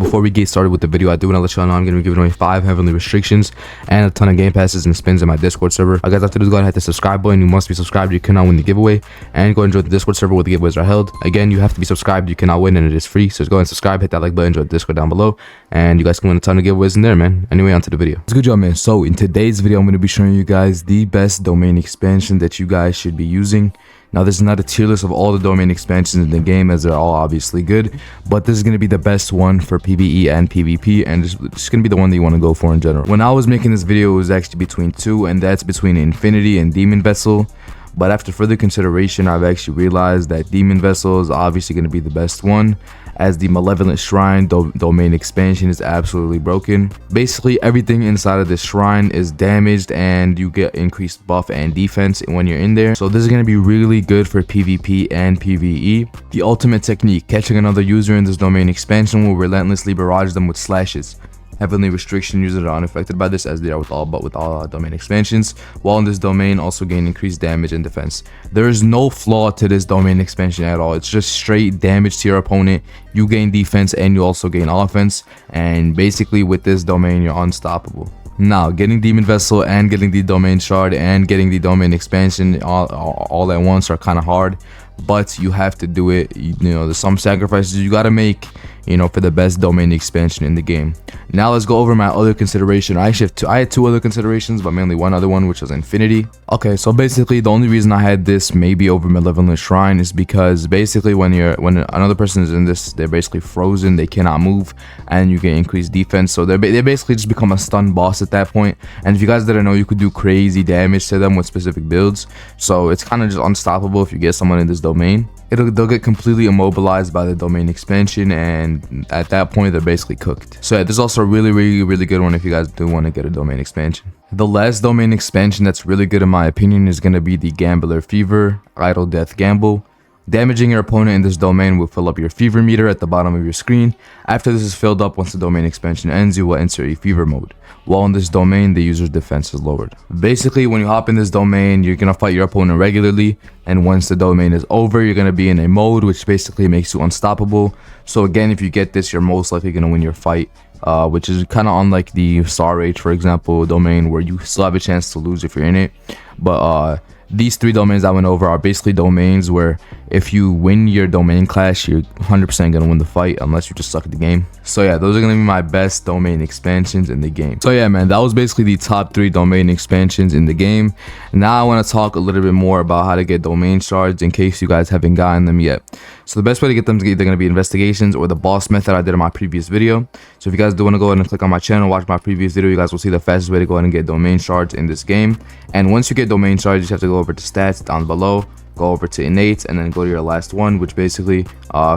before we get started with the video, I do want to let y'all know I'm going to be giving away 5 heavenly restrictions and a ton of game passes and spins in my Discord server. Guys, after this, go ahead and hit the subscribe button. You must be subscribed. You cannot win the giveaway. And go ahead and join the Discord server where the giveaways are held. Again, you have to be subscribed. You cannot win, and it is free. So just go ahead and subscribe, hit that like button, join the Discord down below, and you guys can win a ton of giveaways in there, man. Anyway, on to the video. It's good job, man. So in today's video, I'm going to be showing you guys the best domain expansion that you guys should be using. Now, this is not a tier list of all the domain expansions in the game, as they're all obviously good, but this is going to be the best one for PvE and PvP, and it's going to be the one that you want to go for in general. When I was making this video, it was actually between two, and that's between Infinity and Demon Vessel. But after further consideration, I've actually realized that Demon Vessel is obviously going to be the best one, as the Malevolent Shrine domain expansion is absolutely broken. Basically, everything inside of this shrine is damaged, and you get increased buff and defense when you're in there. So this is going to be really good for PvP and PvE. The ultimate technique: catching another user in this domain expansion will relentlessly barrage them with slashes. Heavenly restriction users are unaffected by this, as they are with all domain expansions, while in this domain also gain increased damage and defense. There is no flaw to this domain expansion at all. It's just straight damage to your opponent. You gain defense and you also gain offense, and basically with this domain you're unstoppable. Now, getting Demon Vessel and getting the domain shard and getting the domain expansion all at once are kind of hard, but you have to do it. You know, there's some sacrifices you got to make, you know, for the best domain expansion in the game. Now let's go over my other consideration. I had two other considerations, but mainly one other one, which was Infinity. Okay, so basically the only reason I had this maybe over Malevolent Shrine is because basically when another person is in this, they're basically frozen, they cannot move, and you get increased defense. So they basically just become a stun boss at that point. And if you guys didn't know, you could do crazy damage to them with specific builds. So it's kind of just unstoppable if you get someone in this domain. They'll get completely immobilized by the domain expansion, and at that point they're basically cooked. So yeah, this is also a really good one if you guys do want to get a domain expansion. The last domain expansion that's really good in my opinion is going to be the Gambler Fever, Idle Death Gamble. Damaging your opponent in this domain will fill up your fever meter at the bottom of your screen. After this is filled up, once the domain expansion ends, you will enter a fever mode. While in this domain, the user's defense is lowered. Basically, when you hop in this domain, you're going to fight your opponent regularly, and once the domain is over, you're going to be in a mode which basically makes you unstoppable. So again, if you get this, you're most likely going to win your fight, which is kind of unlike the Star Rage, for example, domain where you still have a chance to lose if you're in it. But these 3 domains I went over are basically domains where if you win your domain clash, you're 100% going to win the fight unless you just suck at the game. So yeah, those are going to be my best domain expansions in the game. So yeah, man, that was basically the top 3 domain expansions in the game. Now I want to talk a little bit more about how to get domain shards in case you guys haven't gotten them yet. So the best way to get them is either going to be investigations or the boss method I did in my previous video. So if you guys do want to go ahead and click on my channel, watch my previous video, you guys will see the fastest way to go ahead and get domain shards in this game. And once you get domain shards, you just have to go over to stats down below, go over to innate, and then go to your last one, which basically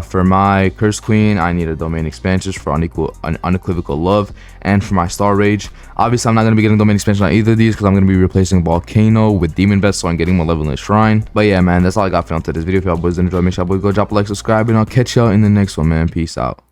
for my Curse Queen, I need a domain expansion for unequivocal love, and for my Star Rage, obviously I'm not going to be getting domain expansion on either of these because I'm going to be replacing Volcano with Demon Vessel and getting Malevolent Shrine. But yeah, man, that's all I got for now to this video. If y'all boys enjoyed, make sure y'all boys go drop a like, subscribe, and I'll catch y'all in the next one, man. Peace out.